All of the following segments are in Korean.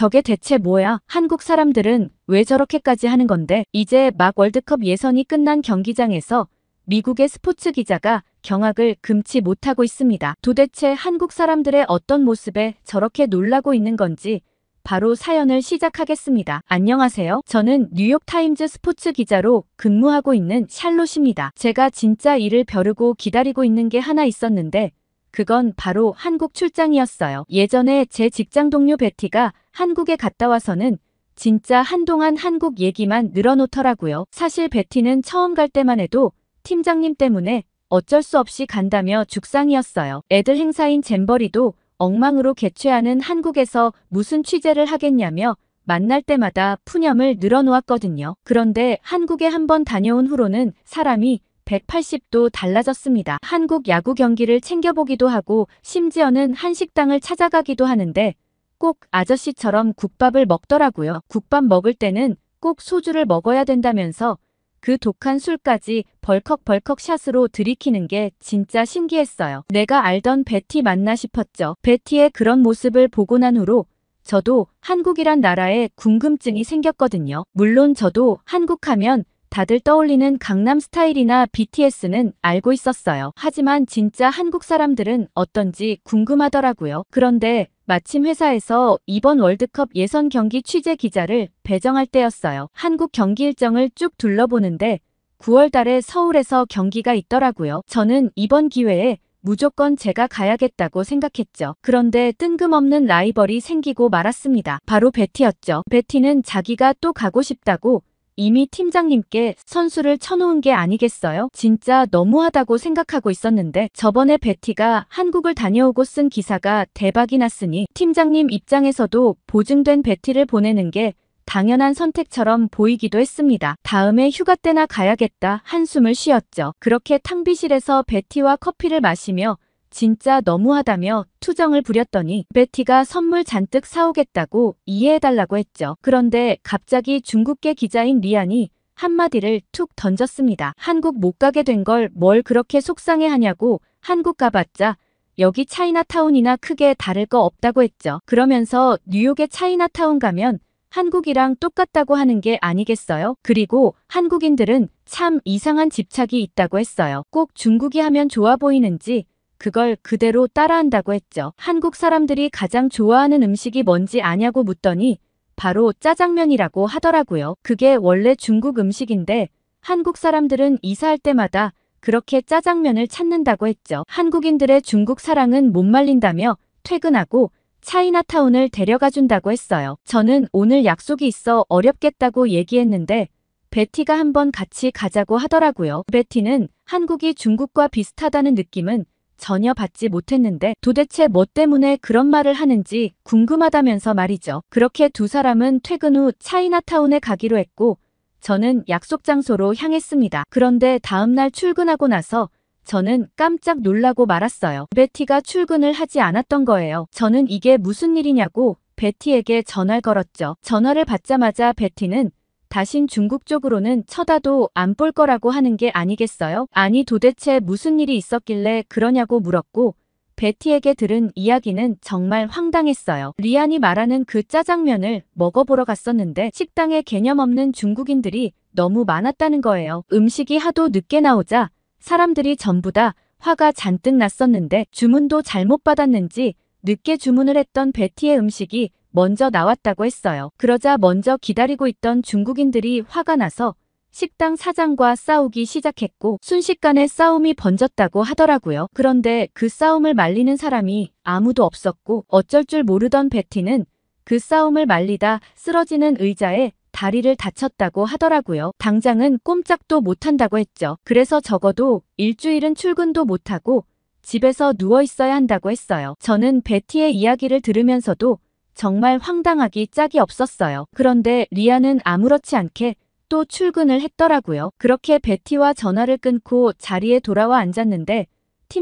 저게 대체 뭐야? 한국 사람들은 왜 저렇게까지 하는 건데? 이제 막 월드컵 예선이 끝난 경기장에서 미국의 스포츠 기자가 경악을 금치 못하고 있습니다. 도대체 한국 사람들의 어떤 모습에 저렇게 놀라고 있는 건지 바로 사연을 시작하겠습니다. 안녕하세요. 저는 뉴욕타임즈 스포츠 기자로 근무하고 있는 샬롯입니다. 제가 진짜 이를 벼르고 기다리고 있는 게 하나 있었는데 그건 바로 한국 출장이었어요. 예전에 제 직장 동료 베티가 한국에 갔다 와서는 진짜 한동안 한국 얘기만 늘어놓더라고요. 사실 베티는 처음 갈 때만 해도 팀장님 때문에 어쩔 수 없이 간다며 죽상이었어요. 애들 행사인 잼버리도 엉망으로 개최하는 한국에서 무슨 취재를 하겠냐며 만날 때마다 푸념을 늘어놓았거든요. 그런데 한국에 한번 다녀온 후로는 사람이 180도 달라졌습니다. 한국 야구 경기를 챙겨보기도 하고 심지어는 한식당을 찾아가기도 하는데 꼭 아저씨처럼 국밥을 먹더라고요. 국밥 먹을 때는 꼭 소주를 먹어야 된다면서 그 독한 술까지 벌컥벌컥 샷으로 들이키는 게 진짜 신기했어요. 내가 알던 베티 맞나 싶었죠. 베티의 그런 모습을 보고 난 후로 저도 한국이란 나라에 궁금증이 생겼거든요. 물론 저도 한국 하면 다들 떠올리는 강남 스타일이나 BTS는 알고 있었어요. 하지만 진짜 한국 사람들은 어떤지 궁금하더라고요. 그런데 마침 회사에서 이번 월드컵 예선 경기 취재 기자를 배정할 때였어요. 한국 경기 일정을 쭉 둘러보는데 9월 달에 서울에서 경기가 있더라고요. 저는 이번 기회에 무조건 제가 가야겠다고 생각했죠. 그런데 뜬금없는 라이벌이 생기고 말았습니다. 바로 베티였죠. 베티는 자기가 또 가고 싶다고 이미 팀장님께 선수를 쳐놓은 게 아니겠어요? 진짜 너무하다고 생각하고 있었는데 저번에 베티가 한국을 다녀오고 쓴 기사가 대박이 났으니 팀장님 입장에서도 보증된 베티를 보내는 게 당연한 선택처럼 보이기도 했습니다. 다음에 휴가 때나 가야겠다 한숨을 쉬었죠. 그렇게 탕비실에서 베티와 커피를 마시며 진짜 너무하다며 투정을 부렸더니 베티가 선물 잔뜩 사오겠다고 이해해달라고 했죠. 그런데 갑자기 중국계 기자인 리안이 한마디를 툭 던졌습니다. 한국 못 가게 된 걸 뭘 그렇게 속상해하냐고 한국 가봤자 여기 차이나타운이나 크게 다를 거 없다고 했죠. 그러면서 뉴욕의 차이나타운 가면 한국이랑 똑같다고 하는 게 아니겠어요? 그리고 한국인들은 참 이상한 집착이 있다고 했어요. 꼭 중국이 하면 좋아 보이는지 그걸 그대로 따라한다고 했죠. 한국 사람들이 가장 좋아하는 음식이 뭔지 아냐고 묻더니 바로 짜장면이라고 하더라고요. 그게 원래 중국 음식인데 한국 사람들은 이사할 때마다 그렇게 짜장면을 찾는다고 했죠. 한국인들의 중국 사랑은 못 말린다며 퇴근하고 차이나타운을 데려가 준다고 했어요. 저는 오늘 약속이 있어 어렵겠다고 얘기했는데 베티가 한번 같이 가자고 하더라고요. 베티는 한국이 중국과 비슷하다는 느낌은 전혀 받지 못했는데 도대체 뭐 때문에 그런 말을 하는지 궁금하다면서 말이죠. 그렇게 두 사람은 퇴근 후 차이나타운에 가기로 했고 저는 약속 장소로 향했습니다. 그런데 다음날 출근하고 나서 저는 깜짝 놀라고 말았어요. 베티가 출근을 하지 않았던 거예요. 저는 이게 무슨 일이냐고 베티에게 전화를 걸었죠. 전화를 받자마자 베티는 다신 중국 쪽으로는 쳐다도 안 볼 거라고 하는 게 아니겠어요? 아니 도대체 무슨 일이 있었길래 그러냐고 물었고 베티에게 들은 이야기는 정말 황당했어요. 리안이 말하는 그 짜장면을 먹어보러 갔었는데 식당에 개념 없는 중국인들이 너무 많았다는 거예요. 음식이 하도 늦게 나오자 사람들이 전부 다 화가 잔뜩 났었는데 주문도 잘못 받았는지 늦게 주문을 했던 베티의 음식이 먼저 나왔다고 했어요. 그러자 먼저 기다리고 있던 중국인들이 화가 나서 식당 사장과 싸우기 시작했고 순식간에 싸움이 번졌다고 하더라고요. 그런데 그 싸움을 말리는 사람이 아무도 없었고 어쩔 줄 모르던 베티는 그 싸움을 말리다 쓰러지는 의자에 다리를 다쳤다고 하더라고요. 당장은 꼼짝도 못한다고 했죠. 그래서 적어도 일주일은 출근도 못하고 집에서 누워 있어야 한다고 했어요. 저는 베티의 이야기를 들으면서도 정말 황당하기 짝이 없었어요. 그런데 리아는 아무렇지 않게 또 출근을 했더라고요. 그렇게 베티와 전화를 끊고 자리에 돌아와 앉았는데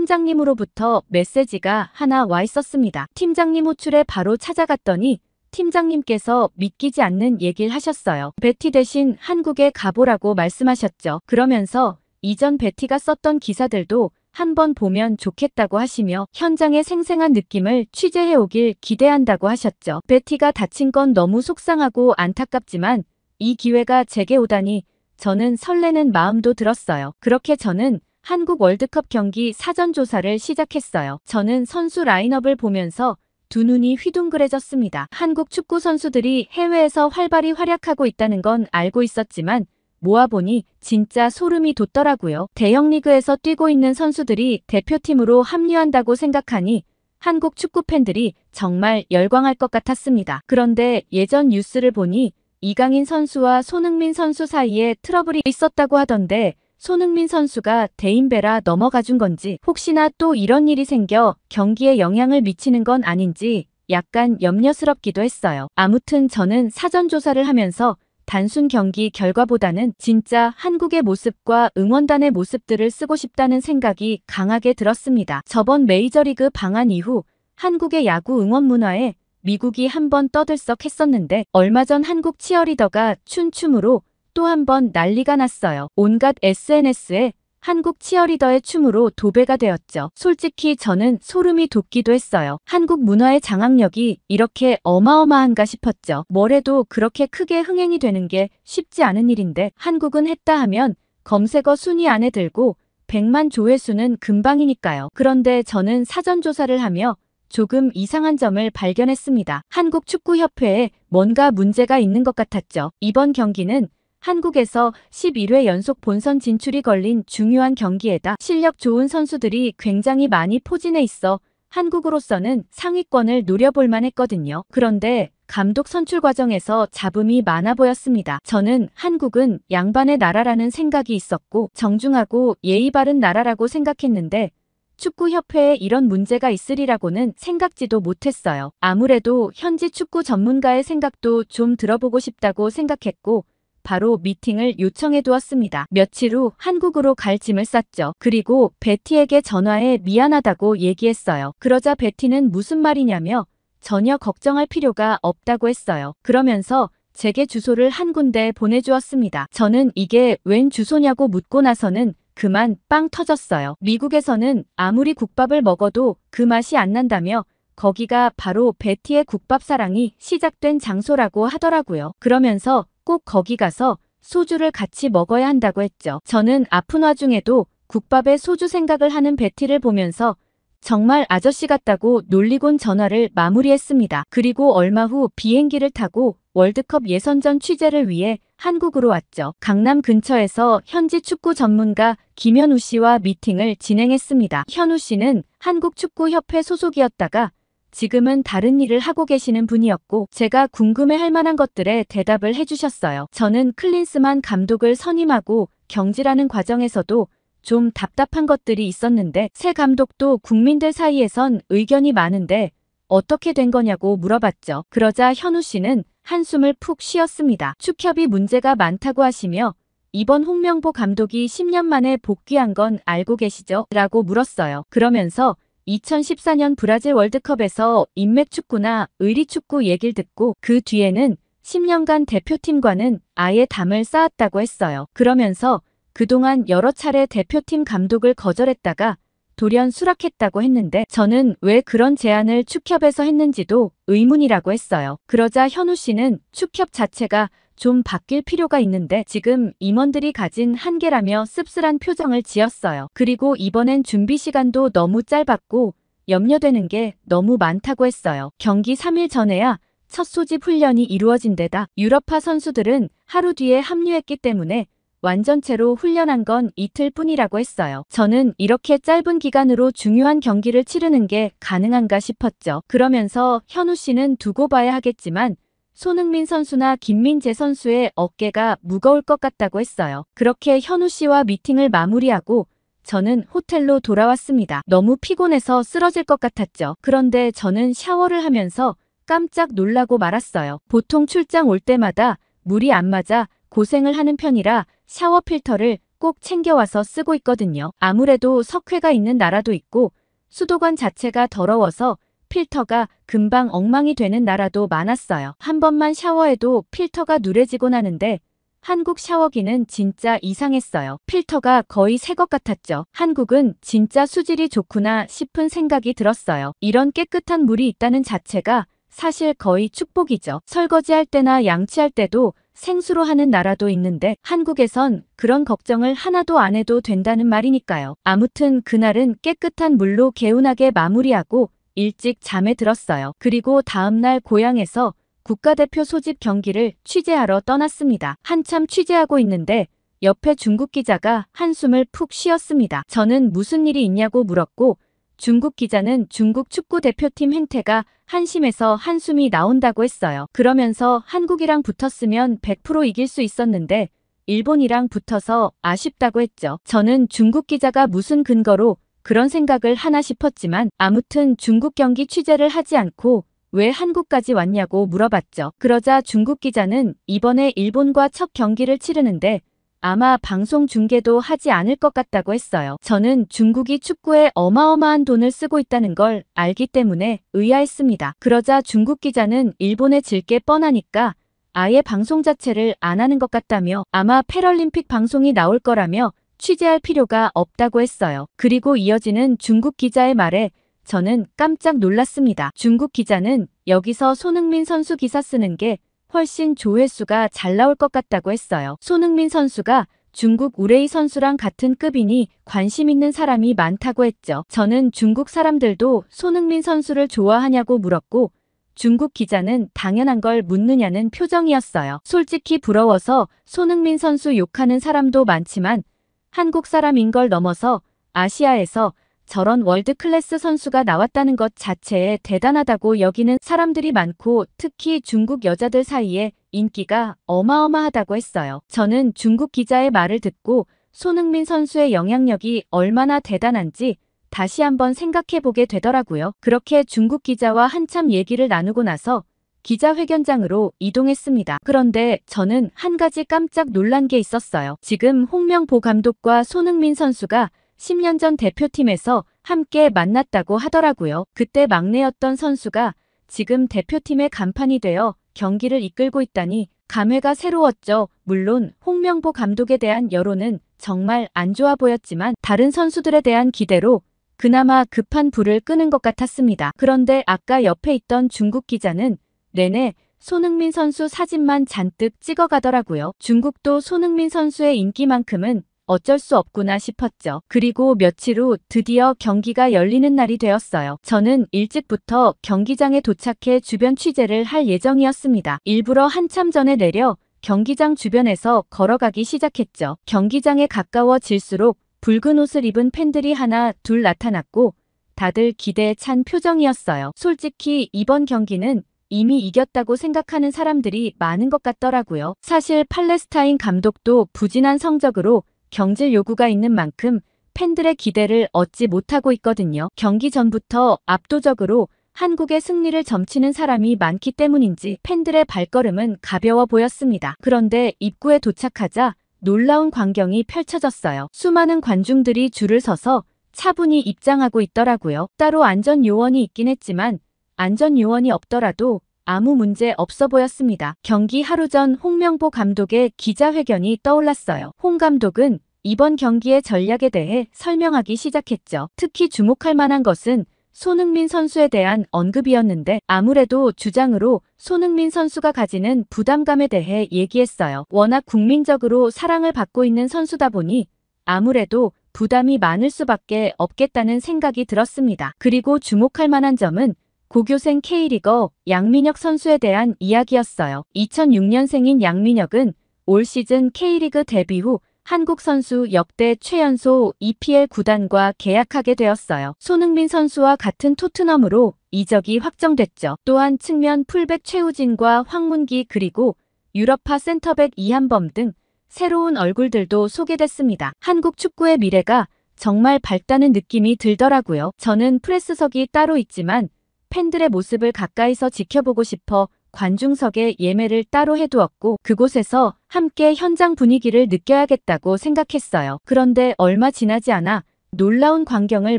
팀장님으로부터 메시지가 하나 와 있었습니다. 팀장님 호출에 바로 찾아갔더니 팀장님께서 믿기지 않는 얘기를 하셨어요. 베티 대신 한국에 가보라고 말씀하셨죠. 그러면서 이전 베티가 썼던 기사들도 한번 보면 좋겠다고 하시며 현장의 생생한 느낌을 취재해 오길 기대한다고 하셨죠. 베티가 다친 건 너무 속상하고 안타깝지만 이 기회가 제게 오다니 저는 설레는 마음도 들었어요. 그렇게 저는 한국 월드컵 경기 사전 조사를 시작했어요. 저는 선수 라인업을 보면서 두 눈이 휘둥그레졌습니다. 한국 축구 선수들이 해외에서 활발히 활약하고 있다는 건 알고 있었지만 모아보니 진짜 소름이 돋더라고요. 대형 리그에서 뛰고 있는 선수들이 대표팀으로 합류한다고 생각하니 한국 축구 팬들이 정말 열광할 것 같았습니다. 그런데 예전 뉴스를 보니 이강인 선수와 손흥민 선수 사이에 트러블이 있었다고 하던데 손흥민 선수가 대인배라 넘어가 준 건지 혹시나 또 이런 일이 생겨 경기에 영향을 미치는 건 아닌지 약간 염려스럽기도 했어요. 아무튼 저는 사전조사를 하면서 단순 경기 결과보다는 진짜 한국의 모습과 응원단의 모습들을 쓰고 싶다는 생각이 강하게 들었습니다. 저번 메이저리그 방한 이후 한국의 야구 응원 문화에 미국이 한번 떠들썩했었는데 얼마 전 한국 치어리더가 춘 춤으로 또 한 번 난리가 났어요. 온갖 SNS에 한국 치어리더의 춤으로 도배가 되었죠. 솔직히 저는 소름이 돋기도 했어요. 한국 문화의 장악력이 이렇게 어마어마한가 싶었죠. 뭘 해도 그렇게 크게 흥행이 되는 게 쉽지 않은 일인데 한국은 했다 하면 검색어 순위 안에 들고 100만 조회수는 금방이니까요. 그런데 저는 사전조사를 하며 조금 이상한 점을 발견했습니다. 한국축구협회에 뭔가 문제가 있는 것 같았죠. 이번 경기는 한국에서 11회 연속 본선 진출이 걸린 중요한 경기에다 실력 좋은 선수들이 굉장히 많이 포진해 있어 한국으로서는 상위권을 노려볼 만했거든요. 그런데 감독 선출 과정에서 잡음이 많아 보였습니다. 저는 한국은 양반의 나라라는 생각이 있었고 정중하고 예의 바른 나라라고 생각했는데 축구협회에 이런 문제가 있으리라고는 생각지도 못했어요. 아무래도 현지 축구 전문가의 생각도 좀 들어보고 싶다고 생각했고 바로 미팅을 요청해 두었습니다. 며칠 후 한국으로 갈 짐을 쌌죠. 그리고 베티에게 전화해 미안하다고 얘기했어요. 그러자 베티는 무슨 말이냐며 전혀 걱정할 필요가 없다고 했어요. 그러면서 제게 주소를 한 군데 보내주었습니다. 저는 이게 웬 주소냐고 묻고 나서는 그만 빵 터졌어요. 미국에서는 아무리 국밥을 먹어도 그 맛이 안 난다며 거기가 바로 베티의 국밥 사랑이 시작된 장소라고 하더라고요. 그러면서 꼭 거기 가서 소주를 같이 먹어야 한다고 했죠. 저는 아픈 와중에도 국밥에 소주 생각을 하는 베티를 보면서 정말 아저씨 같다고 놀리곤 전화를 마무리했습니다. 그리고 얼마 후 비행기를 타고 월드컵 예선전 취재를 위해 한국으로 왔죠. 강남 근처에서 현지 축구 전문가 김현우 씨와 미팅을 진행했습니다. 현우 씨는 한국축구협회 소속이었다가 지금은 다른 일을 하고 계시는 분이었고 제가 궁금해할 만한 것들에 대답을 해주셨어요. 저는 클린스만 감독을 선임하고 경질하는 과정에서도 좀 답답한 것들이 있었는데 새 감독도 국민들 사이에선 의견이 많은데 어떻게 된 거냐고 물어봤죠. 그러자 현우 씨는 한숨을 푹 쉬었습니다. 축협이 문제가 많다고 하시며 이번 홍명보 감독이 10년 만에 복귀한 건 알고 계시죠? 라고 물었어요. 그러면서 2014년 브라질 월드컵에서 인맥축구나 의리축구 얘기를 듣고 그 뒤에는 10년간 대표팀과는 아예 담을 쌓았다고 했어요. 그러면서 그동안 여러 차례 대표팀 감독을 거절했다가 돌연 수락했다고 했는데 저는 왜 그런 제안을 축협에서 했는지도 의문이라고 했어요. 그러자 현우 씨는 축협 자체가 좀 바뀔 필요가 있는데 지금 임원들이 가진 한계라며 씁쓸한 표정을 지었어요. 그리고 이번엔 준비 시간도 너무 짧았고 염려되는 게 너무 많다고 했어요. 경기 3일 전에야 첫 소집 훈련이 이루어진 데다 유럽파 선수들은 하루 뒤에 합류했기 때문에 완전체로 훈련한 건 이틀 뿐이라고 했어요. 저는 이렇게 짧은 기간으로 중요한 경기를 치르는 게 가능한가 싶었죠. 그러면서 현우 씨는 두고 봐야 하겠지만 손흥민 선수나 김민재 선수의 어깨가 무거울 것 같다고 했어요. 그렇게 현우 씨와 미팅을 마무리하고 저는 호텔로 돌아왔습니다. 너무 피곤해서 쓰러질 것 같았죠. 그런데 저는 샤워를 하면서 깜짝 놀라고 말았어요. 보통 출장 올 때마다 물이 안 맞아 고생을 하는 편이라 샤워 필터를 꼭 챙겨와서 쓰고 있거든요. 아무래도 석회가 있는 나라도 있고 수도관 자체가 더러워서 필터가 금방 엉망이 되는 나라도 많았어요. 한 번만 샤워해도 필터가 누래지곤 하는데 한국 샤워기는 진짜 이상했어요. 필터가 거의 새 것 같았죠. 한국은 진짜 수질이 좋구나 싶은 생각이 들었어요. 이런 깨끗한 물이 있다는 자체가 사실 거의 축복이죠. 설거지할 때나 양치할 때도 생수로 하는 나라도 있는데 한국에선 그런 걱정을 하나도 안 해도 된다는 말이니까요. 아무튼 그날은 깨끗한 물로 개운하게 마무리하고 일찍 잠에 들었어요. 그리고 다음날 고향에서 국가대표 소집 경기를 취재하러 떠났습니다. 한참 취재하고 있는데 옆에 중국 기자가 한숨을 푹 쉬었습니다. 저는 무슨 일이 있냐고 물었고 중국 기자는 중국 축구 대표팀 행태가 한심해서 한숨이 나온다고 했어요. 그러면서 한국이랑 붙었으면 100% 이길 수 있었는데 일본이랑 붙어서 아쉽다고 했죠. 저는 중국 기자가 무슨 근거로 그런 생각을 하나 싶었지만 아무튼 중국 경기 취재를 하지 않고 왜 한국까지 왔냐고 물어봤죠. 그러자 중국 기자는 이번에 일본과 첫 경기를 치르는데 아마 방송 중계도 하지 않을 것 같다고 했어요. 저는 중국이 축구에 어마어마한 돈을 쓰고 있다는 걸 알기 때문에 의아했습니다. 그러자 중국 기자는 일본에 질 게 뻔하니까 아예 방송 자체를 안 하는 것 같다며 아마 패럴림픽 방송이 나올 거라며 취재할 필요가 없다고 했어요. 그리고 이어지는 중국 기자의 말에 저는 깜짝 놀랐습니다. 중국 기자는 여기서 손흥민 선수 기사 쓰는 게 훨씬 조회수가 잘 나올 것 같다고 했어요. 손흥민 선수가 중국 우레이 선수랑 같은 급이니 관심 있는 사람이 많다고 했죠. 저는 중국 사람들도 손흥민 선수를 좋아하냐고 물었고 중국 기자는 당연한 걸 묻느냐는 표정이었어요. 솔직히 부러워서 손흥민 선수 욕하는 사람도 많지만 한국 사람인 걸 넘어서 아시아에서 저런 월드클래스 선수가 나왔다는 것 자체에 대단하다고 여기는 사람들이 많고 특히 중국 여자들 사이에 인기가 어마어마하다고 했어요. 저는 중국 기자의 말을 듣고 손흥민 선수의 영향력이 얼마나 대단한지 다시 한번 생각해보게 되더라고요. 그렇게 중국 기자와 한참 얘기를 나누고 나서 기자회견장으로 이동했습니다. 그런데 저는 한 가지 깜짝 놀란 게 있었어요. 지금 홍명보 감독과 손흥민 선수가 10년 전 대표팀에서 함께 만났다고 하더라고요. 그때 막내였던 선수가 지금 대표팀의 간판이 되어 경기를 이끌고 있다니 감회가 새로웠죠. 물론 홍명보 감독에 대한 여론은 정말 안 좋아 보였지만 다른 선수들에 대한 기대로 그나마 급한 불을 끄는 것 같았습니다. 그런데 아까 옆에 있던 중국 기자는 내내 손흥민 선수 사진만 잔뜩 찍어가더라고요. 중국도 손흥민 선수의 인기만큼은 어쩔 수 없구나 싶었죠. 그리고 며칠 후 드디어 경기가 열리는 날이 되었어요. 저는 일찍부터 경기장에 도착해 주변 취재를 할 예정이었습니다. 일부러 한참 전에 내려 경기장 주변에서 걸어가기 시작했죠. 경기장에 가까워질수록 붉은 옷을 입은 팬들이 하나 둘 나타났고 다들 기대에 찬 표정이었어요. 솔직히 이번 경기는 이미 이겼다고 생각하는 사람들이 많은 것 같더라고요. 사실 팔레스타인 감독도 부진한 성적으로 경질 요구가 있는 만큼 팬들의 기대를 얻지 못하고 있거든요. 경기 전부터 압도적으로 한국의 승리를 점치는 사람이 많기 때문인지 팬들의 발걸음은 가벼워 보였습니다. 그런데 입구에 도착하자 놀라운 광경이 펼쳐졌어요. 수많은 관중들이 줄을 서서 차분히 입장하고 있더라고요. 따로 안전요원이 있긴 했지만 안전요원이 없더라도 아무 문제 없어 보였습니다. 경기 하루 전 홍명보 감독의 기자회견이 떠올랐어요. 홍 감독은 이번 경기의 전략에 대해 설명하기 시작했죠. 특히 주목할 만한 것은 손흥민 선수에 대한 언급이었는데 아무래도 주장으로 손흥민 선수가 가지는 부담감에 대해 얘기했어요. 워낙 국민적으로 사랑을 받고 있는 선수다 보니 아무래도 부담이 많을 수밖에 없겠다는 생각이 들었습니다. 그리고 주목할 만한 점은 고교생 K리거 양민혁 선수에 대한 이야기였어요. 2006년생인 양민혁은 올 시즌 K리그 데뷔 후 한국 선수 역대 최연소 EPL 구단과 계약하게 되었어요. 손흥민 선수와 같은 토트넘으로 이적이 확정됐죠. 또한 측면 풀백 최우진과 황문기 그리고 유럽파 센터백 이한범 등 새로운 얼굴들도 소개됐습니다. 한국 축구의 미래가 정말 밝다는 느낌이 들더라고요. 저는 프레스석이 따로 있지만 팬들의 모습을 가까이서 지켜보고 싶어 관중석에 예매를 따로 해두었고 그곳에서 함께 현장 분위기를 느껴야겠다고 생각했어요. 그런데 얼마 지나지 않아 놀라운 광경을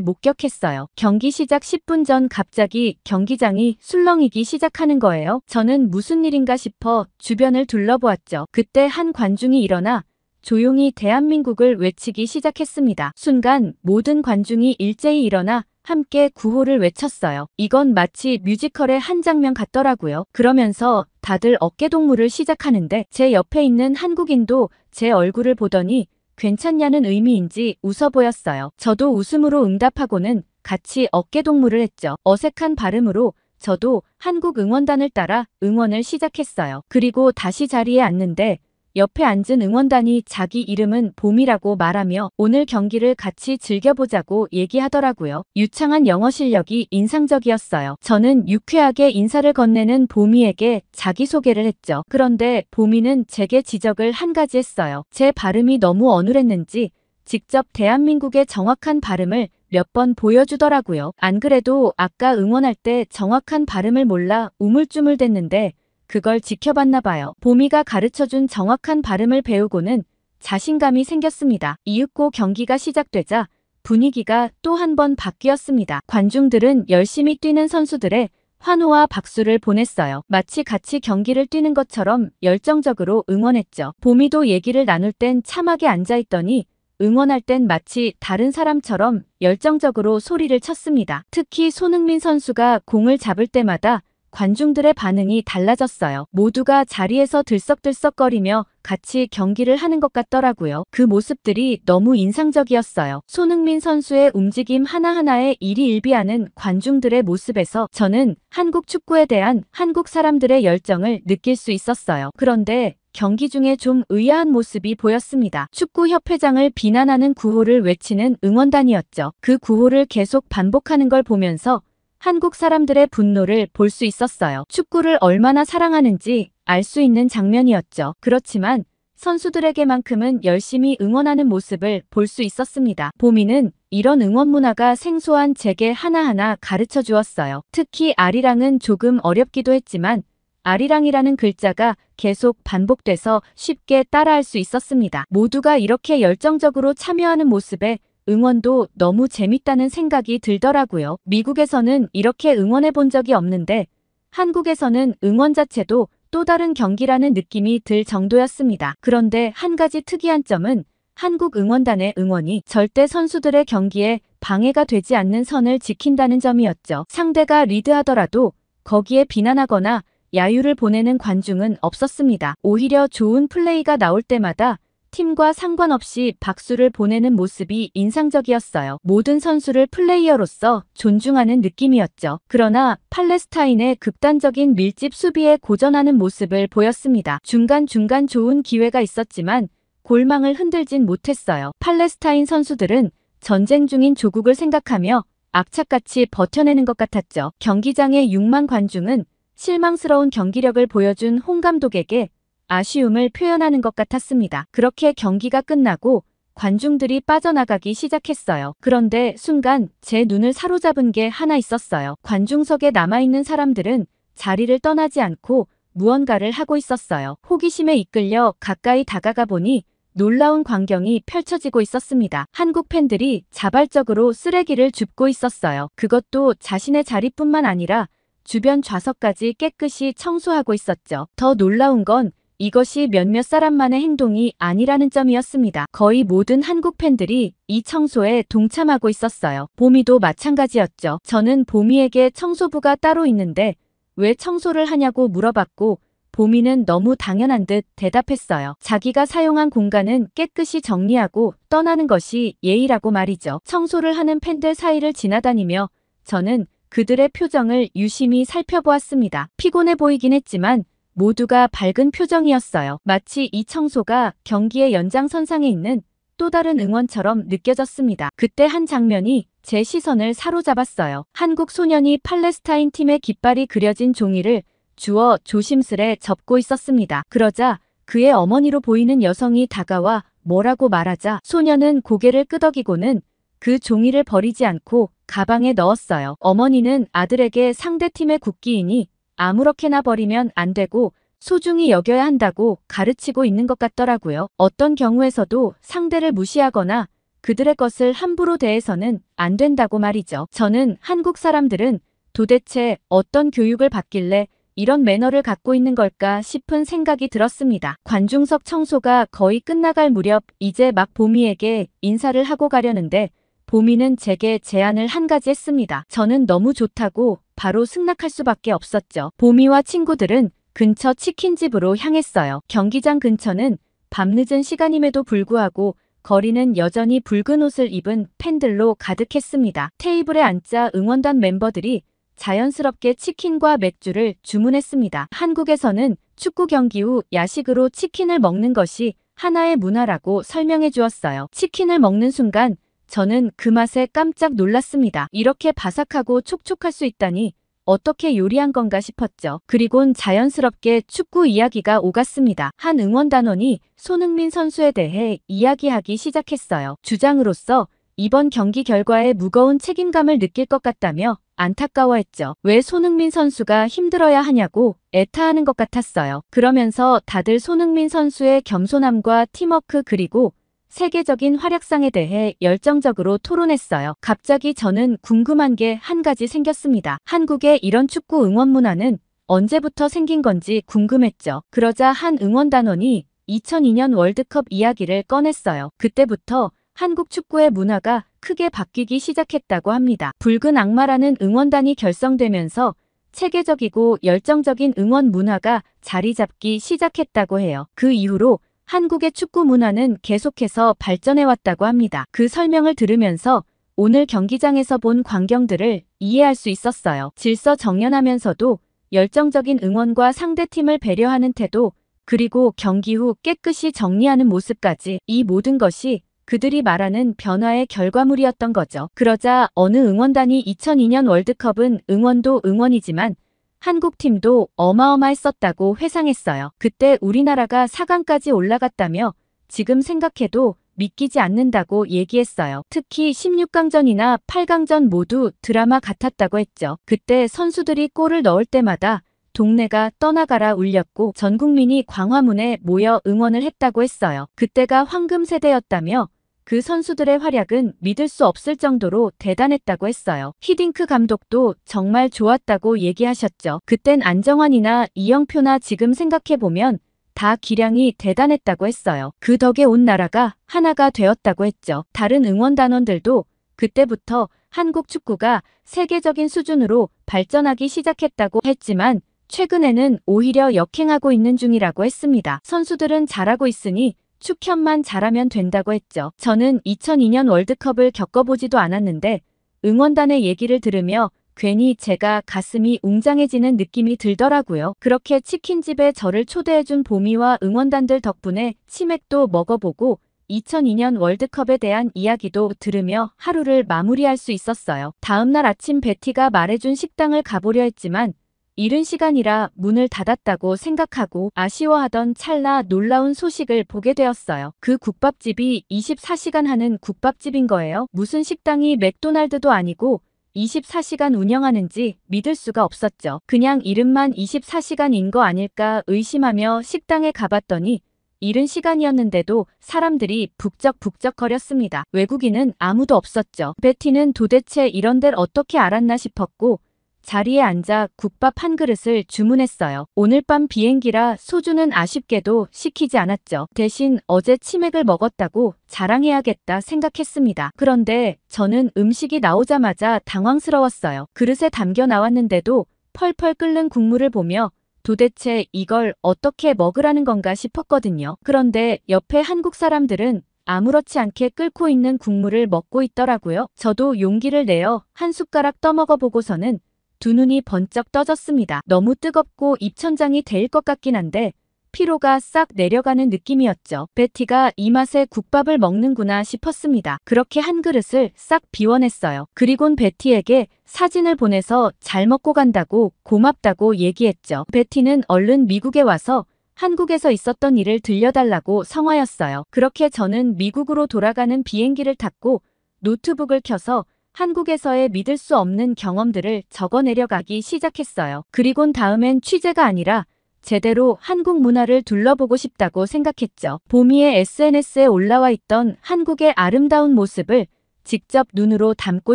목격했어요. 경기 시작 10분 전 갑자기 경기장이 술렁이기 시작하는 거예요. 저는 무슨 일인가 싶어 주변을 둘러보았죠. 그때 한 관중이 일어나 조용히 대한민국을 외치기 시작했습니다. 순간 모든 관중이 일제히 일어나 함께 구호를 외쳤어요. 이건 마치 뮤지컬의 한 장면 같더라고요. 그러면서 다들 어깨동무를 시작하는데 제 옆에 있는 한국인도 제 얼굴을 보더니 괜찮냐는 의미인지 웃어 보였어요. 저도 웃음으로 응답하고는 같이 어깨동무를 했죠. 어색한 발음으로 저도 한국 응원단을 따라 응원을 시작했어요. 그리고 다시 자리에 앉는데 옆에 앉은 응원단이 자기 이름은 봄이라고 말하며 오늘 경기를 같이 즐겨보자고 얘기하더라고요. 유창한 영어 실력이 인상적이었어요. 저는 유쾌하게 인사를 건네는 봄이에게 자기소개를 했죠. 그런데 봄이는 제게 지적을 한 가지 했어요. 제 발음이 너무 어눌했는지 직접 대한민국의 정확한 발음을 몇 번 보여주더라고요. 안 그래도 아까 응원할 때 정확한 발음을 몰라 우물쭈물댔는데 그걸 지켜봤나 봐요. 봄이가 가르쳐준 정확한 발음을 배우고는 자신감이 생겼습니다. 이윽고 경기가 시작되자 분위기가 또 한 번 바뀌었습니다. 관중들은 열심히 뛰는 선수들의 환호와 박수를 보냈어요. 마치 같이 경기를 뛰는 것처럼 열정적으로 응원했죠. 봄이도 얘기를 나눌 땐 참하게 앉아있더니 응원할 땐 마치 다른 사람처럼 열정적으로 소리를 쳤습니다. 특히 손흥민 선수가 공을 잡을 때마다 관중들의 반응이 달라졌어요. 모두가 자리에서 들썩들썩거리며 같이 경기를 하는 것 같더라고요. 그 모습들이 너무 인상적이었어요. 손흥민 선수의 움직임 하나하나에 일희일비하는 관중들의 모습에서 저는 한국 축구에 대한 한국 사람들의 열정을 느낄 수 있었어요. 그런데 경기 중에 좀 의아한 모습이 보였습니다. 축구협회장을 비난하는 구호를 외치는 응원단이었죠. 그 구호를 계속 반복하는 걸 보면서 한국 사람들의 분노를 볼 수 있었어요. 축구를 얼마나 사랑하는지 알 수 있는 장면이었죠. 그렇지만 선수들에게만큼은 열심히 응원하는 모습을 볼 수 있었습니다. 봄이는 이런 응원 문화가 생소한 제게 하나하나 가르쳐 주었어요. 특히 아리랑은 조금 어렵기도 했지만 아리랑이라는 글자가 계속 반복돼서 쉽게 따라할 수 있었습니다. 모두가 이렇게 열정적으로 참여하는 모습에 응원도 너무 재밌다는 생각이 들더라고요. 미국에서는 이렇게 응원해 본 적이 없는데 한국에서는 응원 자체도 또 다른 경기라는 느낌이 들 정도였습니다. 그런데 한 가지 특이한 점은 한국 응원단의 응원이 절대 선수들의 경기에 방해가 되지 않는 선을 지킨다는 점이었죠. 상대가 리드하더라도 거기에 비난하거나 야유를 보내는 관중은 없었습니다. 오히려 좋은 플레이가 나올 때마다 팀과 상관없이 박수를 보내는 모습이 인상적이었어요. 모든 선수를 플레이어로서 존중하는 느낌이었죠. 그러나 팔레스타인의 극단적인 밀집 수비에 고전하는 모습을 보였습니다. 중간중간 좋은 기회가 있었지만 골망을 흔들진 못했어요. 팔레스타인 선수들은 전쟁 중인 조국을 생각하며 악착같이 버텨내는 것 같았죠. 경기장의 6만 관중은 실망스러운 경기력을 보여준 홍 감독에게 아쉬움을 표현하는 것 같았습니다. 그렇게 경기가 끝나고 관중들이 빠져나가기 시작했어요. 그런데 순간 제 눈을 사로잡은 게 하나 있었어요. 관중석에 남아있는 사람들은 자리를 떠나지 않고 무언가를 하고 있었어요. 호기심에 이끌려 가까이 다가가 보니 놀라운 광경이 펼쳐지고 있었습니다. 한국 팬들이 자발적으로 쓰레기를 줍고 있었어요. 그것도 자신의 자리뿐만 아니라 주변 좌석까지 깨끗이 청소하고 있었죠. 더 놀라운 건 이것이 몇몇 사람만의 행동이 아니라는 점이었습니다. 거의 모든 한국 팬들이 이 청소에 동참하고 있었어요. 봄이도 마찬가지였죠. 저는 봄이에게 청소부가 따로 있는데 왜 청소를 하냐고 물어봤고 봄이는 너무 당연한 듯 대답했어요. 자기가 사용한 공간은 깨끗이 정리하고 떠나는 것이 예의라고 말이죠. 청소를 하는 팬들 사이를 지나다니며 저는 그들의 표정을 유심히 살펴보았습니다. 피곤해 보이긴 했지만 모두가 밝은 표정이었어요. 마치 이 청소가 경기의 연장선상에 있는 또 다른 응원처럼 느껴졌습니다. 그때 한 장면이 제 시선을 사로잡았어요. 한국 소년이 팔레스타인 팀의 깃발이 그려진 종이를 주워 조심스레 접고 있었습니다. 그러자 그의 어머니로 보이는 여성이 다가와 뭐라고 말하자 소년은 고개를 끄덕이고는 그 종이를 버리지 않고 가방에 넣었어요. 어머니는 아들에게 상대팀의 국기이니 아무렇게나 버리면 안 되고 소중히 여겨야 한다고 가르치고 있는 것 같더라고요. 어떤 경우에서도 상대를 무시하거나 그들의 것을 함부로 대해서는 안 된다고 말이죠. 저는 한국 사람들은 도대체 어떤 교육을 받길래 이런 매너를 갖고 있는 걸까 싶은 생각이 들었습니다. 관중석 청소가 거의 끝나갈 무렵 이제 막 보미에게 인사를 하고 가려는데 보미는 제게 제안을 한 가지 했습니다. 저는 너무 좋다고 바로 승낙할 수밖에 없었죠. 보미와 친구들은 근처 치킨집으로 향했어요. 경기장 근처는 밤늦은 시간임에도 불구하고 거리는 여전히 붉은 옷을 입은 팬들로 가득했습니다. 테이블에 앉자 응원단 멤버들이 자연스럽게 치킨과 맥주를 주문했습니다. 한국에서는 축구 경기 후 야식으로 치킨을 먹는 것이 하나의 문화라고 설명해 주었어요. 치킨을 먹는 순간 저는 그 맛에 깜짝 놀랐습니다. 이렇게 바삭하고 촉촉할 수 있다니 어떻게 요리한 건가 싶었죠. 그리곤 자연스럽게 축구 이야기가 오갔습니다. 한 응원단원이 손흥민 선수에 대해 이야기하기 시작했어요. 주장으로서 이번 경기 결과에 무거운 책임감을 느낄 것 같다며 안타까워했죠. 왜 손흥민 선수가 힘들어야 하냐고 애타하는 것 같았어요. 그러면서 다들 손흥민 선수의 겸손함과 팀워크 그리고 세계적인 활약상에 대해 열정적으로 토론했어요. 갑자기 저는 궁금한 게 한 가지 생겼습니다. 한국의 이런 축구 응원 문화는 언제부터 생긴 건지 궁금했죠. 그러자 한 응원단원이 2002년 월드컵 이야기를 꺼냈어요. 그때부터 한국 축구의 문화가 크게 바뀌기 시작했다고 합니다. 붉은 악마라는 응원단이 결성되면서 체계적이고 열정적인 응원 문화가 자리 잡기 시작했다고 해요. 그 이후로 한국의 축구 문화는 계속해서 발전해왔다고 합니다. 그 설명을 들으면서 오늘 경기장에서 본 광경들을 이해할 수 있었어요. 질서정연하면서도 열정적인 응원과 상대팀을 배려하는 태도, 그리고 경기 후 깨끗이 정리하는 모습까지 이 모든 것이 그들이 말하는 변화의 결과물이었던 거죠. 그러자 어느 응원단이 2002년 월드컵은 응원도 응원이지만 한국팀도 어마어마했었다고 회상했어요. 그때 우리나라가 4강까지 올라갔다며 지금 생각해도 믿기지 않는다고 얘기했어요. 특히 16강전이나 8강전 모두 드라마 같았다고 했죠. 그때 선수들이 골을 넣을 때마다 동네가 떠나가라 울렸고 전 국민이 광화문에 모여 응원을 했다고 했어요. 그때가 황금 세대였다며 그 선수들의 활약은 믿을 수 없을 정도로 대단했다고 했어요. 히딩크 감독도 정말 좋았다고 얘기하셨죠. 그땐 안정환이나 이영표나 지금 생각해보면 다 기량이 대단했다고 했어요. 그 덕에 온 나라가 하나가 되었다고 했죠. 다른 응원단원들도 그때부터 한국 축구가 세계적인 수준으로 발전하기 시작했다고 했지만 최근에는 오히려 역행하고 있는 중이라고 했습니다. 선수들은 잘하고 있으니 축협만 잘하면 된다고 했죠. 저는 2002년 월드컵을 겪어보지도 않았는데 응원단의 얘기를 들으며 괜히 제가 가슴이 웅장해지는 느낌이 들더라고요. 그렇게 치킨집에 저를 초대해준 보미와 응원단들 덕분에 치맥도 먹어보고 2002년 월드컵에 대한 이야기도 들으며 하루를 마무리할 수 있었어요. 다음날 아침 베티가 말해준 식당을 가보려 했지만 이른 시간이라 문을 닫았다고 생각하고 아쉬워하던 찰나 놀라운 소식을 보게 되었어요. 그 국밥집이 24시간 하는 국밥집인 거예요. 무슨 식당이 맥도날드도 아니고 24시간 운영하는지 믿을 수가 없었죠. 그냥 이름만 24시간인 거 아닐까 의심하며 식당에 가봤더니 이른 시간이었는데도 사람들이 북적북적거렸습니다. 외국인은 아무도 없었죠. 베티는 도대체 이런 데를 어떻게 알았나 싶었고 자리에 앉아 국밥 한 그릇을 주문했어요. 오늘 밤 비행기라 소주는 아쉽게도 시키지 않았죠. 대신 어제 치맥을 먹었다고 자랑해야겠다 생각했습니다. 그런데 저는 음식이 나오자마자 당황스러웠어요. 그릇에 담겨 나왔는데도 펄펄 끓는 국물을 보며 도대체 이걸 어떻게 먹으라는 건가 싶었거든요. 그런데 옆에 한국 사람들은 아무렇지 않게 끓고 있는 국물을 먹고 있더라고요. 저도 용기를 내어 한 숟가락 떠먹어 보고서는 두 눈이 번쩍 떠졌습니다. 너무 뜨겁고 입천장이 데일 것 같긴 한데 피로가 싹 내려가는 느낌이었죠. 베티가 이 맛에 국밥을 먹는구나 싶었습니다. 그렇게 한 그릇을 싹 비워냈어요. 그리곤 베티에게 사진을 보내서 잘 먹고 간다고 고맙다고 얘기했죠. 베티는 얼른 미국에 와서 한국에서 있었던 일을 들려달라고 성화였어요. 그렇게 저는 미국으로 돌아가는 비행기를 탔고 노트북을 켜서 한국에서의 믿을 수 없는 경험들을 적어내려가기 시작했어요. 그리곤 다음엔 취재가 아니라 제대로 한국 문화를 둘러보고 싶다고 생각했죠. 보미의 SNS에 올라와 있던 한국의 아름다운 모습을 직접 눈으로 담고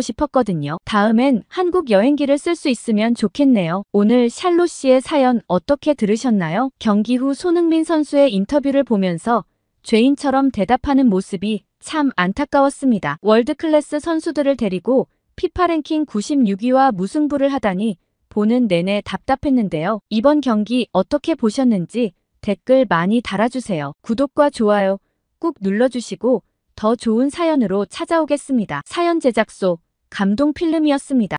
싶었거든요. 다음엔 한국 여행기를 쓸 수 있으면 좋겠네요. 오늘 샬롯 씨의 사연 어떻게 들으셨나요? 경기 후 손흥민 선수의 인터뷰를 보면서 죄인처럼 대답하는 모습이 참 안타까웠습니다. 월드클래스 선수들을 데리고 피파 랭킹 96위와 무승부를 하다니 보는 내내 답답했는데요. 이번 경기 어떻게 보셨는지 댓글 많이 달아주세요. 구독과 좋아요 꾹 눌러주시고 더 좋은 사연으로 찾아오겠습니다. 사연 제작소 감동필름이었습니다.